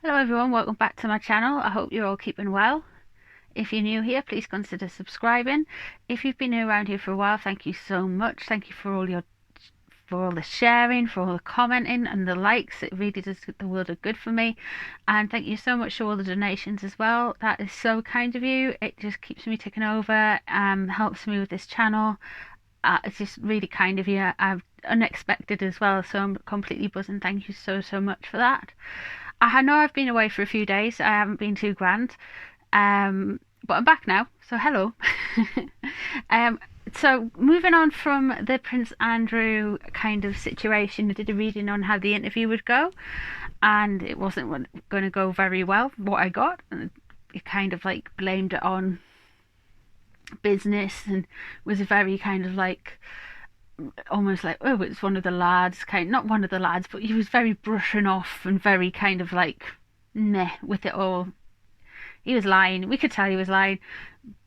Hello everyone, welcome back to my channel. I hope you're all keeping well. If you're new here, please consider subscribing. If you've been around here for a while, thank you so much. Thank you for all the sharing, for all the commenting and the likes. It really does the world of good for me. And thank you so much for all the donations as well. That is so kind of you. It just keeps me ticking over, helps me with this channel. It's just really kind of you. I've unexpected as well, so I'm completely buzzing. Thank you so much for that. I know I've been away for a few days. I haven't been too grand, but I'm back now. So hello. um, so moving on from the Prince Andrew kind of situation, I did a reading on how the interview would go, and it wasn't going to go very well. What I got, and it kind of like blamed it on business, and was very kind of like almost like, oh, it's one of the lads, not one of the lads, but he was very brushing off and very kind of like meh with it all. He was lying, we could tell he was lying,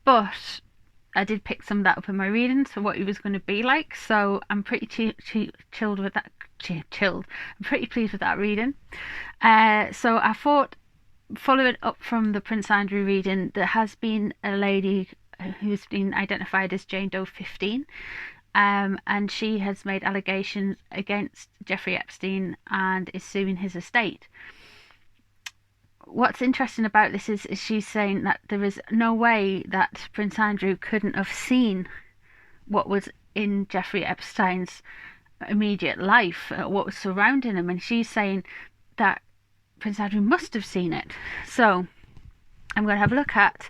but I did pick some of that up in my reading, so what he was going to be like. So I'm pretty chilled with that. Chilled. I'm pretty pleased with that reading. So I thought, following up from the Prince Andrew reading, there has been a lady who's been identified as Jane Doe 15. And she has made allegations against Jeffrey Epstein and is suing his estate. What's interesting about this is she's saying that there is no way that Prince Andrew couldn't have seen what was in Jeffrey Epstein's immediate life, what was surrounding him, and she's saying that Prince Andrew must have seen it. So I'm going to have a look at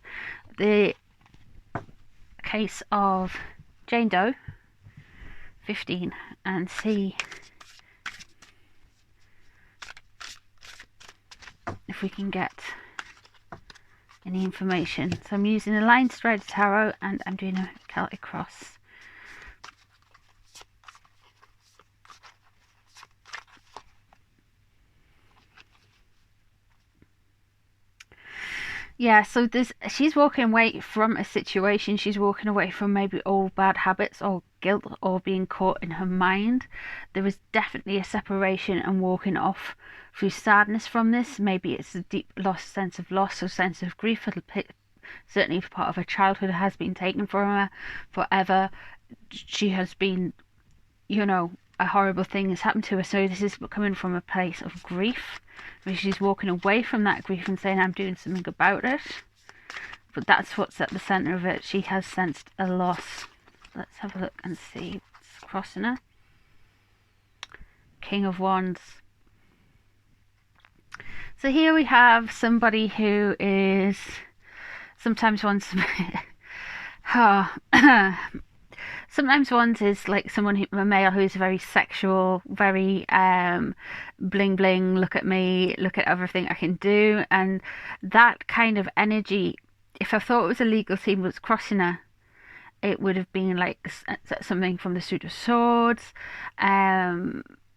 the case of Jane Doe 15 and see if we can get any information. So I'm using a line spread tarot and I'm doing a Celtic cross. Yeah, so she's walking away from a situation. She's walking away from maybe old bad habits or guilt or being caught in her mind. There is definitely a separation and walking off through sadness from this. Maybe it's a deep sense of loss or sense of grief. Certainly part of her childhood has been taken from her forever. She has been, a horrible thing has happened to her. So this is coming from a place of grief. She's walking away from that grief and saying, I'm doing something about it. But that's what's at the centre of it. She has sensed a loss. Let's have a look and see what's crossing her. King of Wands. So here we have somebody who is sometimes wants sometimes one is like a male who's very sexual, very bling bling, look at me, look at everything I can do. And that kind of energy, if I thought it was a legal team was crossing her, it would have been like something from the Suit of Swords.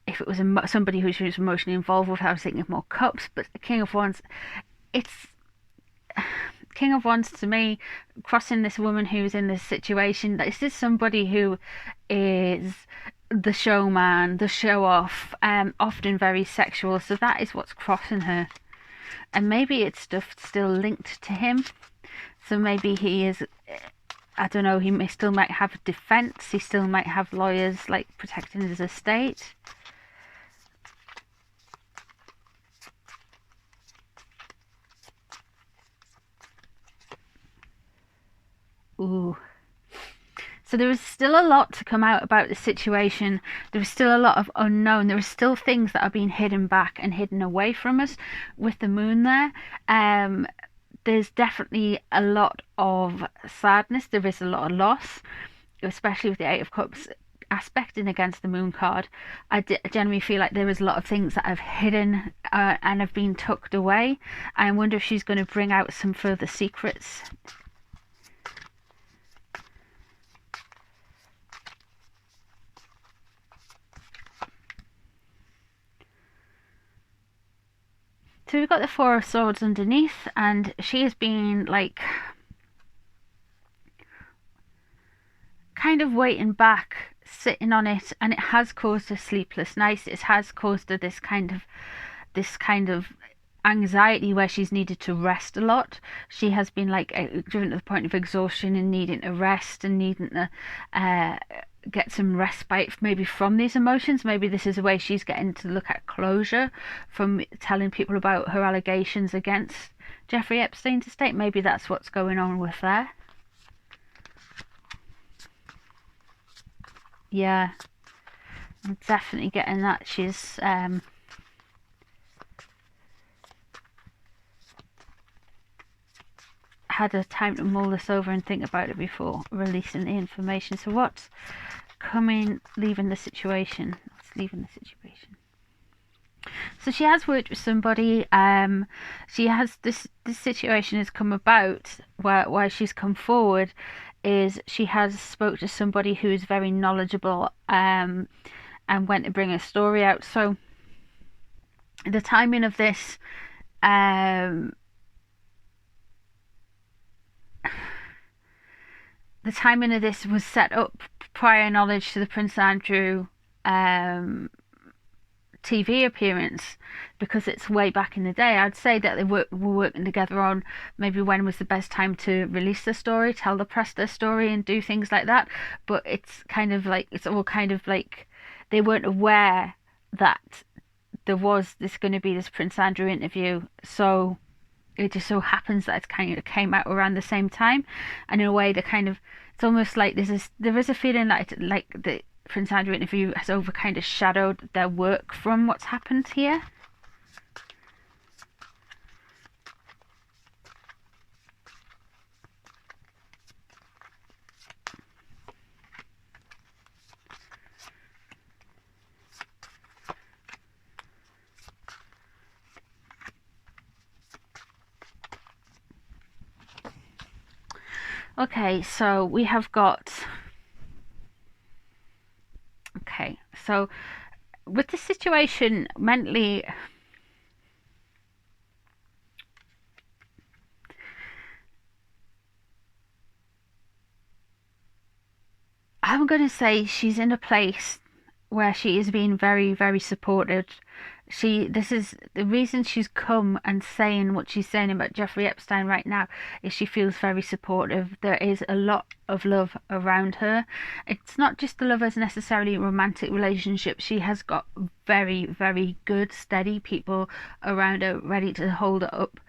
If it was somebody who she was emotionally involved with, I was thinking of more cups. But the King of Wands, it's King of Wands to me, crossing this woman who's in this situation. This is somebody who is the showman, the show off, often very sexual. So that is what's crossing her. And maybe it's stuff still linked to him. So maybe he is, I don't know, he still might have a defense. He still might have lawyers like protecting his estate. Ooh. So there is still a lot to come out about the situation. There is still a lot of unknown. There are still things that are being hidden back and hidden away from us with the moon there. There's definitely a lot of sadness. There is a lot of loss, especially with the Eight of Cups aspecting against the moon card. I generally feel like there is a lot of things that I've hidden and have been tucked away. I wonder if she's going to bring out some further secrets. So we've got the Four of Swords underneath, and she has been like kind of waiting back, sitting on it, and it has caused her sleepless nights. It has caused her this kind of anxiety where she's needed to rest a lot. She has been like driven to the point of exhaustion and needing to rest and needing to uh, get some respite maybe from these emotions. Maybe this is a way she's getting to look at closure from telling people about her allegations against Jeffrey Epstein's estate. Maybe that's what's going on with her. Yeah, I'm definitely getting that she's had a time to mull this over and think about it before releasing the information. So what's coming, leaving the situation? What's leaving the situation? So she has worked with somebody. She has this situation has come about why she's come forward is she has spoke to somebody who is very knowledgeable and went to bring a story out. So the timing of this was set up prior knowledge to the Prince Andrew TV appearance, because it's way back in the day. I'd say that they were working together on maybe when was the best time to release the story, tell the press their story and do things like that. But it's kind of like, it's all kind of like they weren't aware that there was going to be this Prince Andrew interview. So it just so happens that it kind of came out around the same time, and in a way they kind of, it's almost like there is a feeling that like the Prince Andrew interview has over kind of shadowed their work from what's happened here. Okay, so we have got, okay, so with the situation mentally, I'm going to say she's in a place where she is being very, very supported. This is the reason she's come and saying what she's saying about Jeffrey Epstein right now, is she feels very supportive. There is a lot of love around her. It's not just the love as necessarily romantic relationships. She has got very, very good, steady people around her ready to hold her up.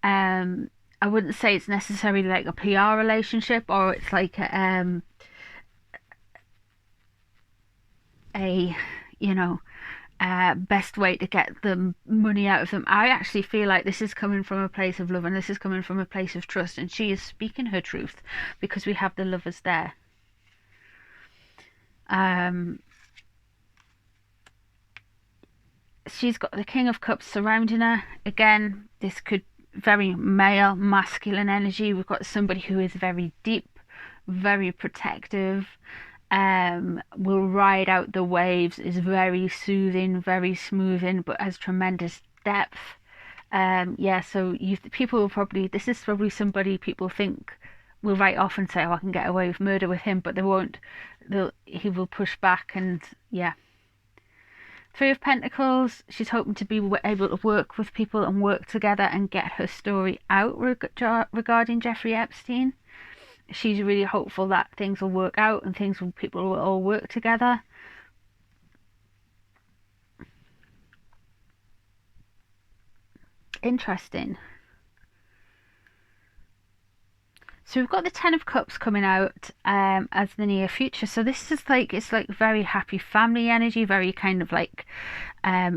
I wouldn't say it's necessarily like a PR relationship, or it's like a you know, best way to get the money out of them. I actually feel like this is coming from a place of love, and this is coming from a place of trust, and she is speaking her truth because we have the lovers there. She's got the King of Cups surrounding her. Again, this could very male, masculine energy. We've got somebody who is very deep, very protective, will ride out the waves, is very soothing, very smoothing, but has tremendous depth. Yeah, so people will probably, this is probably somebody people think will write off and say, oh, I can get away with murder with him, but they won't. He will push back, and yeah. Three of Pentacles, she's hoping to be able to work with people and work together and get her story out regarding Jeffrey Epstein. She's really hopeful that things will work out and people will all work together. Interesting. So we've got the Ten of Cups coming out as the near future. So this is like, it's like very happy family energy, very kind of like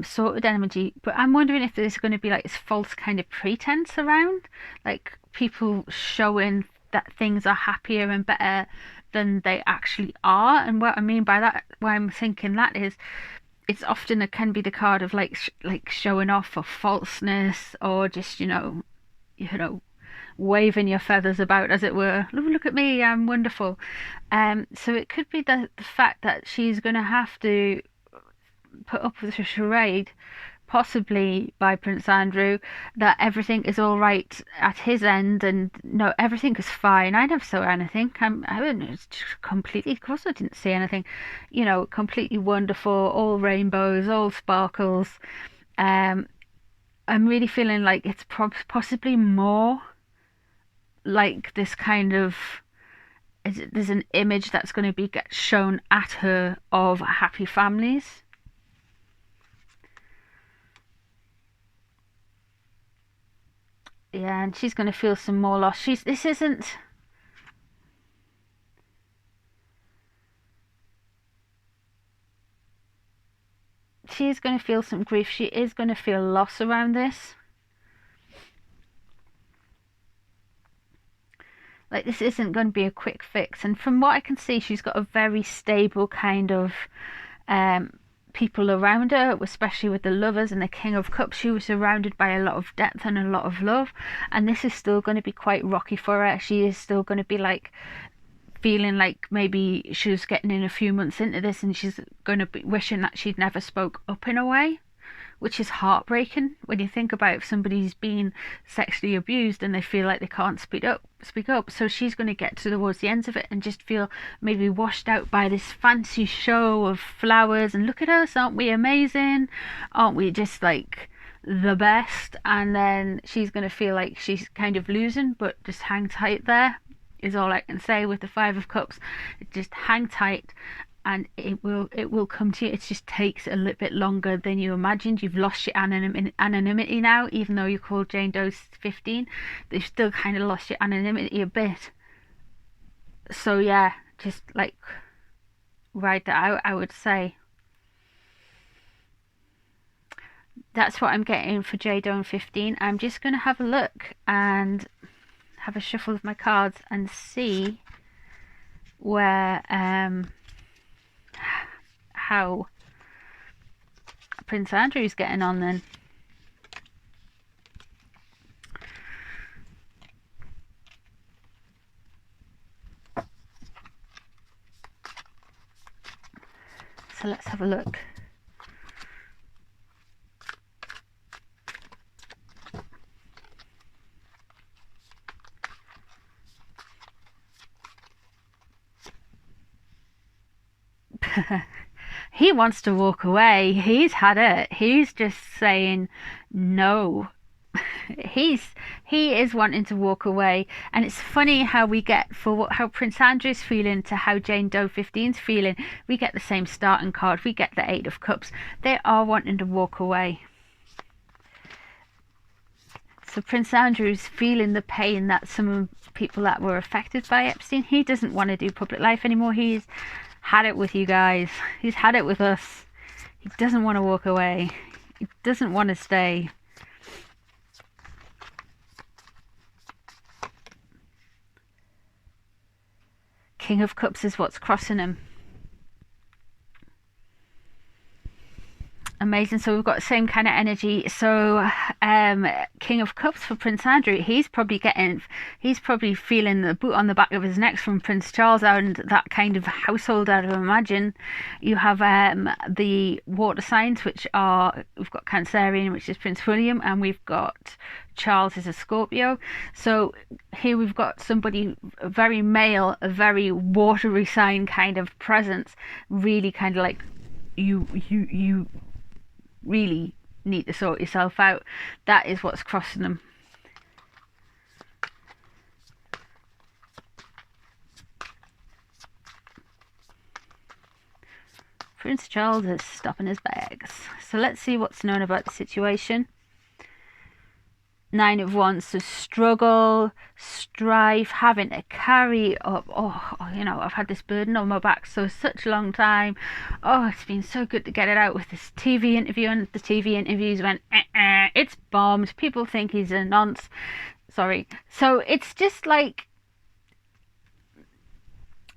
sorted energy. But I'm wondering if there's going to be like this false kind of pretense around, like people showing that things are happier and better than they actually are. And what I mean by that, why I'm thinking that is, it's often, it can be the card of like showing off or falseness, or just waving your feathers about, as it were. Look at me, I'm wonderful. So it could be the fact that she's going to have to put up with a charade, possibly by Prince Andrew, that everything is all right at his end, and no, everything is fine. I never saw anything. It's completely, of course I didn't see anything. Completely wonderful, all rainbows, all sparkles. I'm really feeling like it's possibly more like this kind of, there's an image that's going to be shown at her of happy families. Yeah, and she's going to feel some more loss. This isn't, she is going to feel some grief. She is going to feel loss around this. Like, this isn't going to be a quick fix. And from what I can see, she's got a very stable kind of people around her, especially with the Lovers and the King of Cups. She was surrounded by a lot of depth and a lot of love, and this is still going to be quite rocky for her. She is still going to be like feeling like maybe she was getting in a few months into this, and she's going to be wishing that she'd never spoke up in a way, which is heartbreaking when you think about if somebody's been sexually abused and they feel like they can't speak up. So she's going to get towards the ends of it and just feel maybe washed out by this fancy show of flowers and look at us, aren't we amazing, aren't we just like the best? And then she's going to feel like she's kind of losing, but just hang tight. There is all I can say with the Five of Cups. Just hang tight, and it will come to you. It just takes a little bit longer than you imagined. You've lost your anonymity now, even though you're called Jane Doe 15. They've still kind of lost your anonymity a bit. So yeah, just like ride that out, I would say. That's what I'm getting for Jane Doe 15. I'm just going to have a look and have a shuffle of my cards and see where how Prince Andrew's getting on then. So let's have a look. He wants to walk away. He's had it. He's just saying no. he is wanting to walk away, and it's funny how we get how Prince Andrew's feeling to how Jane Doe 15's feeling. We get the same starting card. We get the Eight of Cups. They are wanting to walk away. So Prince Andrew's feeling the pain that some people that were affected by Epstein. He doesn't want to do public life anymore. He's had it with you guys. He's had it with us. He doesn't want to walk away. He doesn't want to stay. King of Cups is what's crossing him. Amazing. So we've got the same kind of energy. So King of Cups for Prince Andrew, he's probably feeling the boot on the back of his neck from Prince Charles and that kind of household, I'd imagine. You have the water signs, which are, we've got Cancerian, which is Prince William, and we've got Charles is a Scorpio. So here we've got somebody very male, a very watery sign kind of presence, really kind of like you really need to sort yourself out. That is what's crossing them. Prince Charles is stopping his bags. So let's see what's known about the situation. Nine of Wands, so struggle, strife, having to carry up. I've had this burden on my back so such a long time. Oh, it's been so good to get it out with this TV interview, and the TV interviews went, it's bombed. People think he's a nonce. Sorry. So it's just like,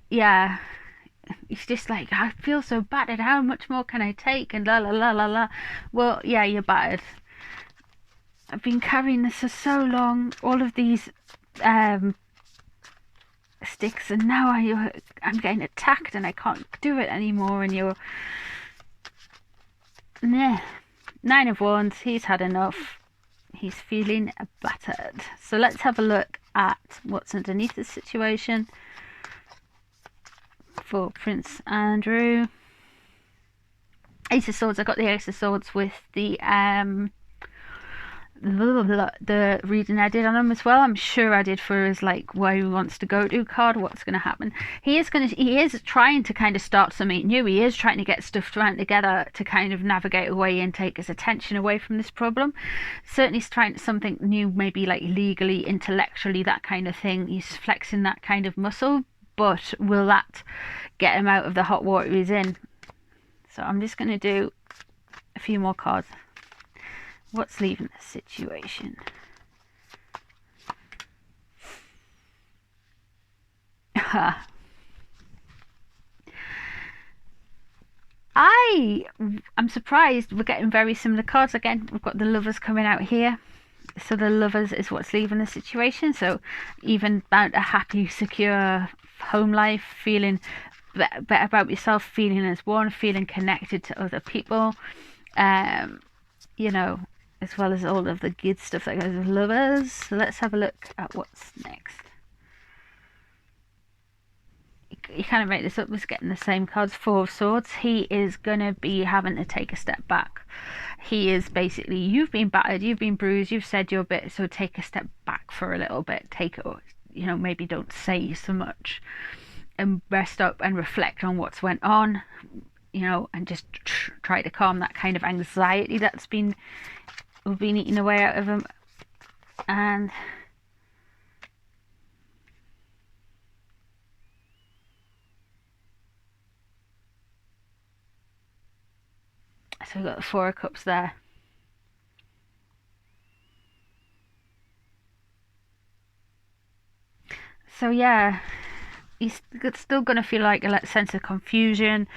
yeah, it's just like, I feel so battered. How much more can I take? And la la la la la. Well, yeah, you're battered. I've been carrying this for so long, all of these sticks, and now I'm getting attacked and I can't do it anymore. And you're, nah. Nine of Wands, he's had enough. He's feeling battered. So let's have a look at what's underneath the situation for Prince Andrew. Ace of Swords. I got the Ace of Swords with the the reading I did on him as well. I'm sure I did for his like where he wants to go to card. What's going to happen? He is trying to kind of start something new. He is trying to get stuff thrown together to kind of navigate away and take his attention away from this problem. Certainly he's trying something new, maybe like legally, intellectually, that kind of thing. He's flexing that kind of muscle, but will that get him out of the hot water he's in? So I'm just going to do a few more cards. What's leaving the situation? I'm surprised we're getting very similar cards again. We've got the Lovers coming out here. So the Lovers is what's leaving the situation. So even about a happy, secure home life, feeling better about yourself, feeling as one, feeling connected to other people. You know, as well as all of the good stuff that goes with Lovers. So let's have a look at what's next. You kind of make this up, was getting the same cards. Four of Swords. He is going to be having to take a step back. He is basically, you've been battered, you've been bruised, you've said your bit, so take a step back for a little bit. Take it, maybe don't say so much, and rest up and reflect on what's went on, and just try to calm that kind of anxiety that's been eating away out of him. And so we've got the Four of Cups there. So yeah, he's still going to feel like a sense of confusion,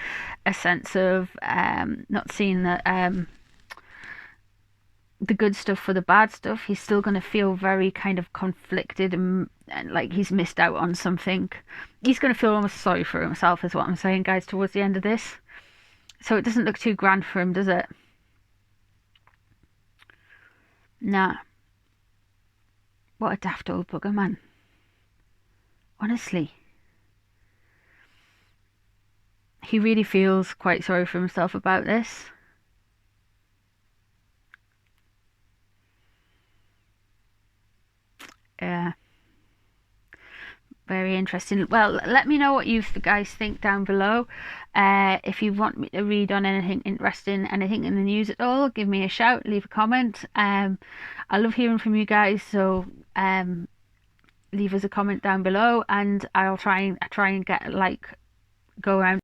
a sense of not seeing the good stuff for the bad stuff. He's still going to feel very kind of conflicted and like he's missed out on something. He's going to feel almost sorry for himself, is what I'm saying, guys, towards the end of this. So it doesn't look too grand for him, does it? Nah. What a daft old bugger, man. Honestly. He really feels quite sorry for himself about this. Yeah. Very interesting. Well, let me know what you guys think down below. If you want me to read on anything interesting, anything in the news at all, give me a shout, leave a comment. I love hearing from you guys, so leave us a comment down below, and I'll try and get go around